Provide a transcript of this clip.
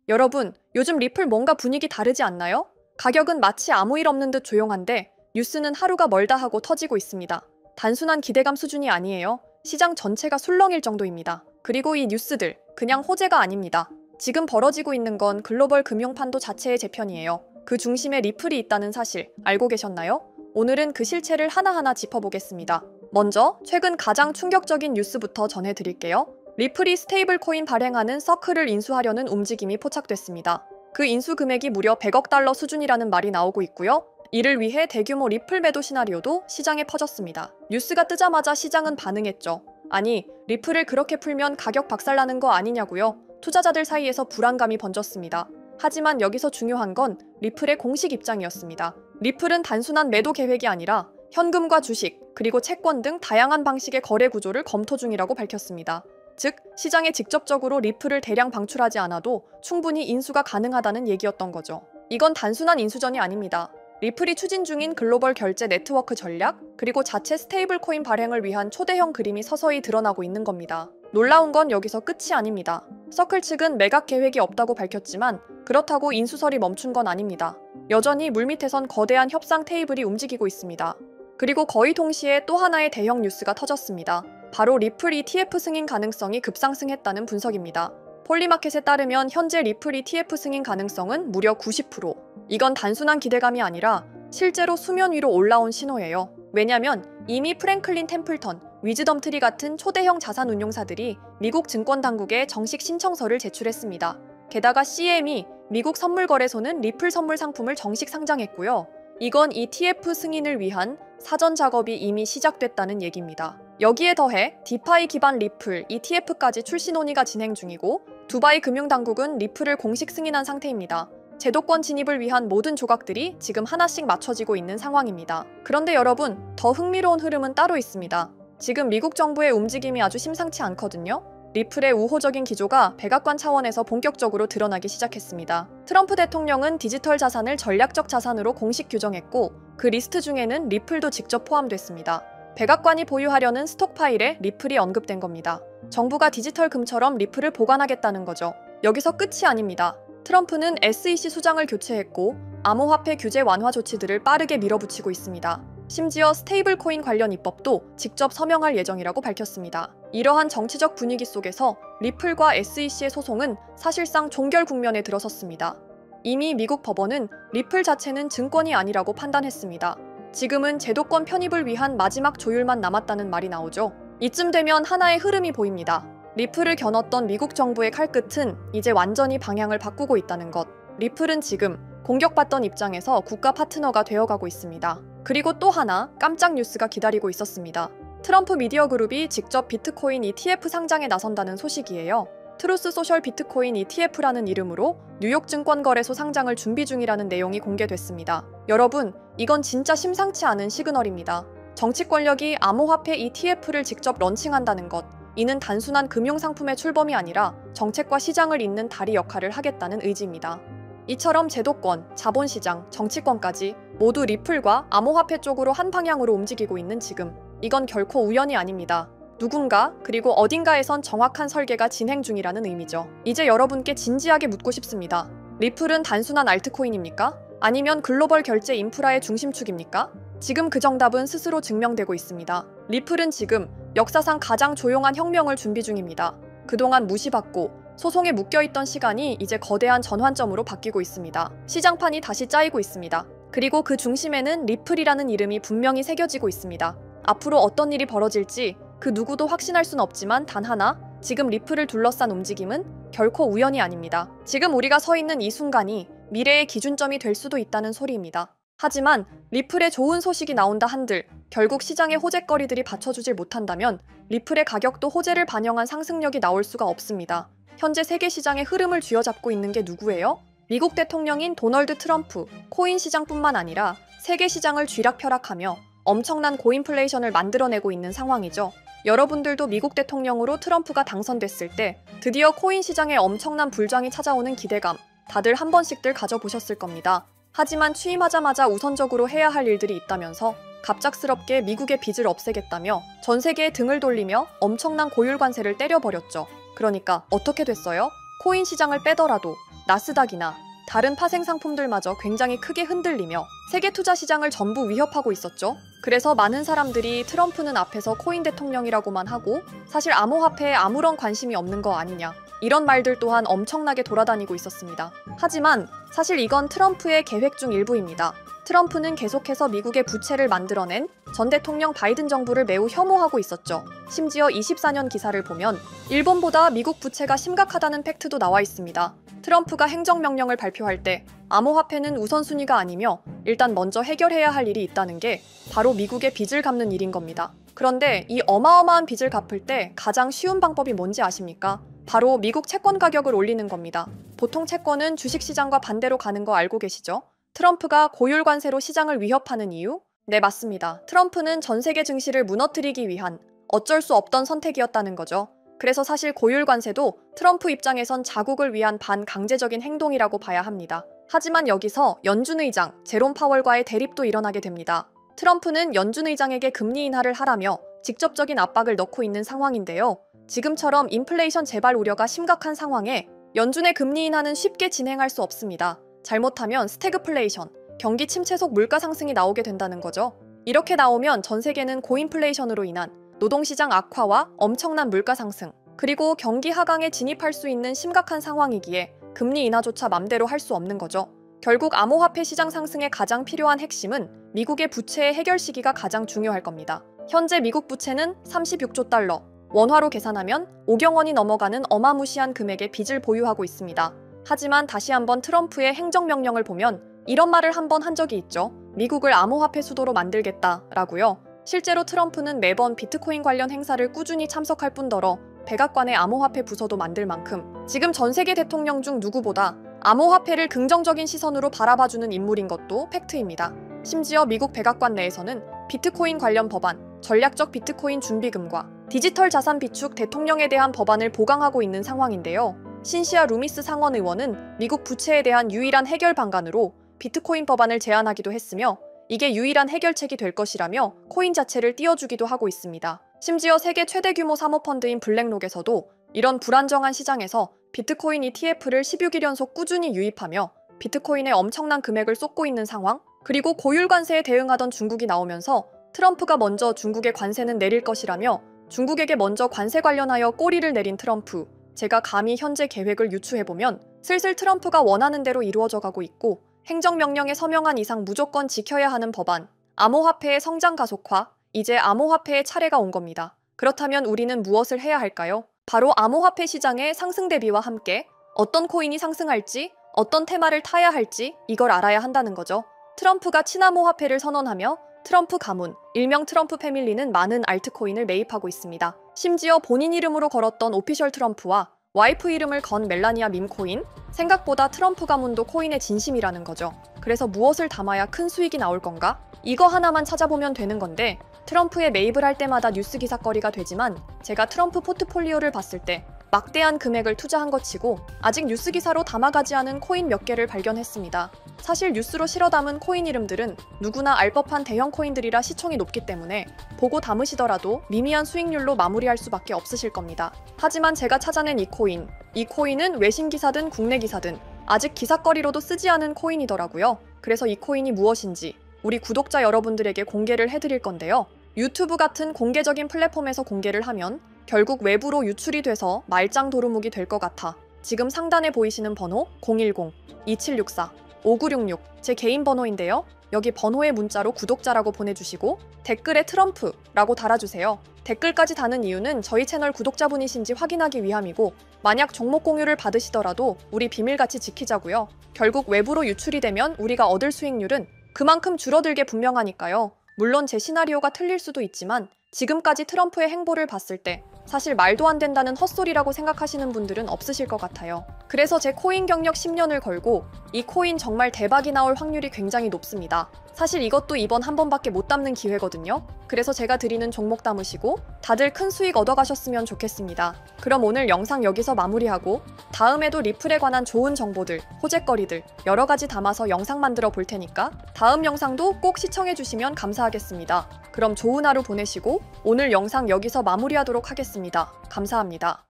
여러분, 요즘 리플 뭔가 분위기 다르지 않나요? 가격은 마치 아무 일 없는 듯 조용한데 뉴스는 하루가 멀다 하고 터지고 있습니다. 단순한 기대감 수준이 아니에요. 시장 전체가 술렁일 정도입니다. 그리고 이 뉴스들, 그냥 호재가 아닙니다. 지금 벌어지고 있는 건 글로벌 금융판도 자체의 재편이에요. 그 중심에 리플이 있다는 사실 알고 계셨나요? 오늘은 그 실체를 하나하나 짚어보겠습니다. 먼저 최근 가장 충격적인 뉴스부터 전해드릴게요. 리플이 스테이블 코인 발행하는 서클을 인수하려는 움직임이 포착됐습니다. 그 인수 금액이 무려 100억 달러 수준이라는 말이 나오고 있고요. 이를 위해 대규모 리플 매도 시나리오도 시장에 퍼졌습니다. 뉴스가 뜨자마자 시장은 반응했죠. 아니, 리플을 그렇게 풀면 가격 박살나는 거 아니냐고요? 투자자들 사이에서 불안감이 번졌습니다. 하지만 여기서 중요한 건 리플의 공식 입장이었습니다. 리플은 단순한 매도 계획이 아니라 현금과 주식, 그리고 채권 등 다양한 방식의 거래 구조를 검토 중이라고 밝혔습니다. 즉, 시장에 직접적으로 리플을 대량 방출하지 않아도 충분히 인수가 가능하다는 얘기였던 거죠. 이건 단순한 인수전이 아닙니다. 리플이 추진 중인 글로벌 결제 네트워크 전략, 그리고 자체 스테이블 코인 발행을 위한 초대형 그림이 서서히 드러나고 있는 겁니다. 놀라운 건 여기서 끝이 아닙니다. 서클 측은 매각 계획이 없다고 밝혔지만 그렇다고 인수설이 멈춘 건 아닙니다. 여전히 물밑에선 거대한 협상 테이블이 움직이고 있습니다. 그리고 거의 동시에 또 하나의 대형 뉴스가 터졌습니다. 바로 리플 ETF 승인 가능성이 급상승했다는 분석입니다. 폴리마켓에 따르면 현재 리플 ETF 승인 가능성은 무려 90%. 이건 단순한 기대감이 아니라 실제로 수면 위로 올라온 신호예요. 왜냐면 이미 프랭클린 템플턴, 위즈덤트리 같은 초대형 자산운용사들이 미국 증권당국에 정식 신청서를 제출했습니다. 게다가 CME, 미국 선물거래소는 리플 선물 상품을 정식 상장했고요. 이건 ETF 승인을 위한 사전 작업이 이미 시작됐다는 얘기입니다. 여기에 더해 디파이 기반 리플 ETF까지 출시 논의가 진행 중이고 두바이 금융당국은 리플을 공식 승인한 상태입니다. 제도권 진입을 위한 모든 조각들이 지금 하나씩 맞춰지고 있는 상황입니다. 그런데 여러분, 더 흥미로운 흐름은 따로 있습니다. 지금 미국 정부의 움직임이 아주 심상치 않거든요. 리플의 우호적인 기조가 백악관 차원에서 본격적으로 드러나기 시작했습니다. 트럼프 대통령은 디지털 자산을 전략적 자산으로 공식 규정했고 그 리스트 중에는 리플도 직접 포함됐습니다. 백악관이 보유하려는 스톡 파일에 리플이 언급된 겁니다. 정부가 디지털 금처럼 리플을 보관하겠다는 거죠. 여기서 끝이 아닙니다. 트럼프는 SEC 수장을 교체했고 암호화폐 규제 완화 조치들을 빠르게 밀어붙이고 있습니다. 심지어 스테이블 코인 관련 입법도 직접 서명할 예정이라고 밝혔습니다. 이러한 정치적 분위기 속에서 리플과 SEC의 소송은 사실상 종결 국면에 들어섰습니다. 이미 미국 법원은 리플 자체는 증권이 아니라고 판단했습니다. 지금은 제도권 편입을 위한 마지막 조율만 남았다는 말이 나오죠. 이쯤 되면 하나의 흐름이 보입니다. 리플을 겨눴던 미국 정부의 칼끝은 이제 완전히 방향을 바꾸고 있다는 것. 리플은 지금 공격받던 입장에서 국가 파트너가 되어가고 있습니다. 그리고 또 하나 깜짝 뉴스가 기다리고 있었습니다. 트럼프 미디어 그룹이 직접 비트코인 ETF 상장에 나선다는 소식이에요. 트루스 소셜 비트코인 ETF라는 이름으로 뉴욕 증권거래소 상장을 준비 중이라는 내용이 공개됐습니다. 여러분, 이건 진짜 심상치 않은 시그널입니다. 정치 권력이 암호화폐 ETF를 직접 런칭한다는 것. 이는 단순한 금융상품의 출범이 아니라 정책과 시장을 잇는 다리 역할을 하겠다는 의지입니다. 이처럼 제도권, 자본시장, 정치권까지 모두 리플과 암호화폐 쪽으로 한 방향으로 움직이고 있는 지금, 이건 결코 우연이 아닙니다. 누군가, 그리고 어딘가에선 정확한 설계가 진행 중이라는 의미죠. 이제 여러분께 진지하게 묻고 싶습니다. 리플은 단순한 알트코인입니까? 아니면 글로벌 결제 인프라의 중심축입니까? 지금 그 정답은 스스로 증명되고 있습니다. 리플은 지금 역사상 가장 조용한 혁명을 준비 중입니다. 그동안 무시받고 소송에 묶여있던 시간이 이제 거대한 전환점으로 바뀌고 있습니다. 시장판이 다시 짜이고 있습니다. 그리고 그 중심에는 리플이라는 이름이 분명히 새겨지고 있습니다. 앞으로 어떤 일이 벌어질지 그 누구도 확신할 순 없지만 단 하나, 지금 리플을 둘러싼 움직임은 결코 우연이 아닙니다. 지금 우리가 서 있는 이 순간이 미래의 기준점이 될 수도 있다는 소리입니다. 하지만 리플에 좋은 소식이 나온다 한들 결국 시장의 호재거리들이 받쳐주질 못한다면 리플의 가격도 호재를 반영한 상승력이 나올 수가 없습니다. 현재 세계 시장의 흐름을 쥐어잡고 있는 게 누구예요? 미국 대통령인 도널드 트럼프, 코인 시장뿐만 아니라 세계 시장을 쥐락펴락하며 엄청난 고인플레이션을 만들어내고 있는 상황이죠. 여러분들도 미국 대통령으로 트럼프가 당선됐을 때 드디어 코인 시장에 엄청난 불장이 찾아오는 기대감, 다들 한 번씩들 가져보셨을 겁니다. 하지만 취임하자마자 우선적으로 해야 할 일들이 있다면서 갑작스럽게 미국의 빚을 없애겠다며 전 세계에 등을 돌리며 엄청난 고율 관세를 때려버렸죠. 그러니까 어떻게 됐어요? 코인 시장을 빼더라도 나스닥이나 다른 파생 상품들마저 굉장히 크게 흔들리며 세계 투자 시장을 전부 위협하고 있었죠. 그래서 많은 사람들이 트럼프는 앞에서 코인 대통령이라고만 하고 사실 암호화폐에 아무런 관심이 없는 거 아니냐, 이런 말들 또한 엄청나게 돌아다니고 있었습니다. 하지만 사실 이건 트럼프의 계획 중 일부입니다. 트럼프는 계속해서 미국의 부채를 만들어낸 전 대통령 바이든 정부를 매우 혐오하고 있었죠. 심지어 24년 기사를 보면 일본보다 미국 부채가 심각하다는 팩트도 나와 있습니다. 트럼프가 행정명령을 발표할 때 암호화폐는 우선순위가 아니며 일단 먼저 해결해야 할 일이 있다는 게 바로 미국의 빚을 갚는 일인 겁니다. 그런데 이 어마어마한 빚을 갚을 때 가장 쉬운 방법이 뭔지 아십니까? 바로 미국 채권 가격을 올리는 겁니다. 보통 채권은 주식시장과 반대로 가는 거 알고 계시죠? 트럼프가 고율 관세로 시장을 위협하는 이유? 네, 맞습니다. 트럼프는 전 세계 증시를 무너뜨리기 위한 어쩔 수 없던 선택이었다는 거죠. 그래서 사실 고율 관세도 트럼프 입장에선 자국을 위한 반강제적인 행동이라고 봐야 합니다. 하지만 여기서 연준 의장 제롬 파월과의 대립도 일어나게 됩니다. 트럼프는 연준 의장에게 금리 인하를 하라며 직접적인 압박을 넣고 있는 상황인데요. 지금처럼 인플레이션 재발 우려가 심각한 상황에 연준의 금리 인하는 쉽게 진행할 수 없습니다. 잘못하면 스태그플레이션, 경기 침체 속 물가 상승이 나오게 된다는 거죠. 이렇게 나오면 전 세계는 고인플레이션으로 인한 노동시장 악화와 엄청난 물가 상승, 그리고 경기 하강에 진입할 수 있는 심각한 상황이기에 금리 인하조차 맘대로 할 수 없는 거죠. 결국 암호화폐 시장 상승에 가장 필요한 핵심은 미국의 부채의 해결 시기가 가장 중요할 겁니다. 현재 미국 부채는 36조 달러, 원화로 계산하면 5경 원이 넘어가는 어마무시한 금액의 빚을 보유하고 있습니다. 하지만 다시 한번 트럼프의 행정명령을 보면 이런 말을 한번 한 적이 있죠. 미국을 암호화폐 수도로 만들겠다라고요. 실제로 트럼프는 매번 비트코인 관련 행사를 꾸준히 참석할 뿐더러 백악관의 암호화폐 부서도 만들 만큼 지금 전 세계 대통령 중 누구보다 암호화폐를 긍정적인 시선으로 바라봐주는 인물인 것도 팩트입니다. 심지어 미국 백악관 내에서는 비트코인 관련 법안, 전략적 비트코인 준비금과 디지털 자산 비축 대통령에 대한 법안을 보강하고 있는 상황인데요. 신시아 루미스 상원 의원은 미국 부채에 대한 유일한 해결 방안으로 비트코인 법안을 제안하기도 했으며 이게 유일한 해결책이 될 것이라며 코인 자체를 띄워주기도 하고 있습니다. 심지어 세계 최대 규모 사모펀드인 블랙록에서도 이런 불안정한 시장에서 비트코인 ETF를 16일 연속 꾸준히 유입하며 비트코인에 엄청난 금액을 쏟고 있는 상황, 그리고 고율 관세에 대응하던 중국이 나오면서 트럼프가 먼저 중국의 관세는 내릴 것이라며 중국에게 먼저 관세 관련하여 꼬리를 내린 트럼프, 제가 감히 현재 계획을 유추해보면 슬슬 트럼프가 원하는 대로 이루어져 가고 있고 행정명령에 서명한 이상 무조건 지켜야 하는 법안, 암호화폐의 성장 가속화, 이제 암호화폐의 차례가 온 겁니다. 그렇다면 우리는 무엇을 해야 할까요? 바로 암호화폐 시장의 상승 대비와 함께 어떤 코인이 상승할지, 어떤 테마를 타야 할지 이걸 알아야 한다는 거죠. 트럼프가 친암호화폐를 선언하며 트럼프 가문, 일명 트럼프 패밀리는 많은 알트코인을 매입하고 있습니다. 심지어 본인 이름으로 걸었던 오피셜 트럼프와 와이프 이름을 건 멜라니아 밈코인, 생각보다 트럼프 가문도 코인의 진심이라는 거죠. 그래서 무엇을 담아야 큰 수익이 나올 건가? 이거 하나만 찾아보면 되는 건데 트럼프에 매입을 할 때마다 뉴스 기사거리가 되지만 제가 트럼프 포트폴리오를 봤을 때 막대한 금액을 투자한 것 치고 아직 뉴스 기사로 담아가지 않은 코인 몇 개를 발견했습니다. 사실 뉴스로 실어 담은 코인 이름들은 누구나 알 법한 대형 코인들이라 시총이 높기 때문에 보고 담으시더라도 미미한 수익률로 마무리할 수밖에 없으실 겁니다. 하지만 제가 찾아낸 이 코인은 외신 기사든 국내 기사든 아직 기사거리로도 쓰지 않은 코인이더라고요. 그래서 이 코인이 무엇인지 우리 구독자 여러분들에게 공개를 해드릴 건데요. 유튜브 같은 공개적인 플랫폼에서 공개를 하면 결국 외부로 유출이 돼서 말짱 도루묵이 될 것 같아 지금 상단에 보이시는 번호 010-2764-5966 제 개인 번호인데요. 여기 번호의 문자로 구독자라고 보내주시고 댓글에 트럼프라고 달아주세요. 댓글까지 다는 이유는 저희 채널 구독자분이신지 확인하기 위함이고 만약 종목 공유를 받으시더라도 우리 비밀같이 지키자고요. 결국 외부로 유출이 되면 우리가 얻을 수익률은 그만큼 줄어들게 분명하니까요. 물론 제 시나리오가 틀릴 수도 있지만 지금까지 트럼프의 행보를 봤을 때 사실 말도 안 된다는 헛소리라고 생각하시는 분들은 없으실 것 같아요. 그래서 제 코인 경력 10년을 걸고 이 코인 정말 대박이 나올 확률이 굉장히 높습니다. 사실 이것도 이번 한 번밖에 못 담는 기회거든요. 그래서 제가 드리는 종목 담으시고 다들 큰 수익 얻어가셨으면 좋겠습니다. 그럼 오늘 영상 여기서 마무리하고 다음에도 리플에 관한 좋은 정보들, 호재거리들 여러 가지 담아서 영상 만들어 볼 테니까 다음 영상도 꼭 시청해 주시면 감사하겠습니다. 그럼 좋은 하루 보내시고 오늘 영상 여기서 마무리하도록 하겠습니다. 감사합니다.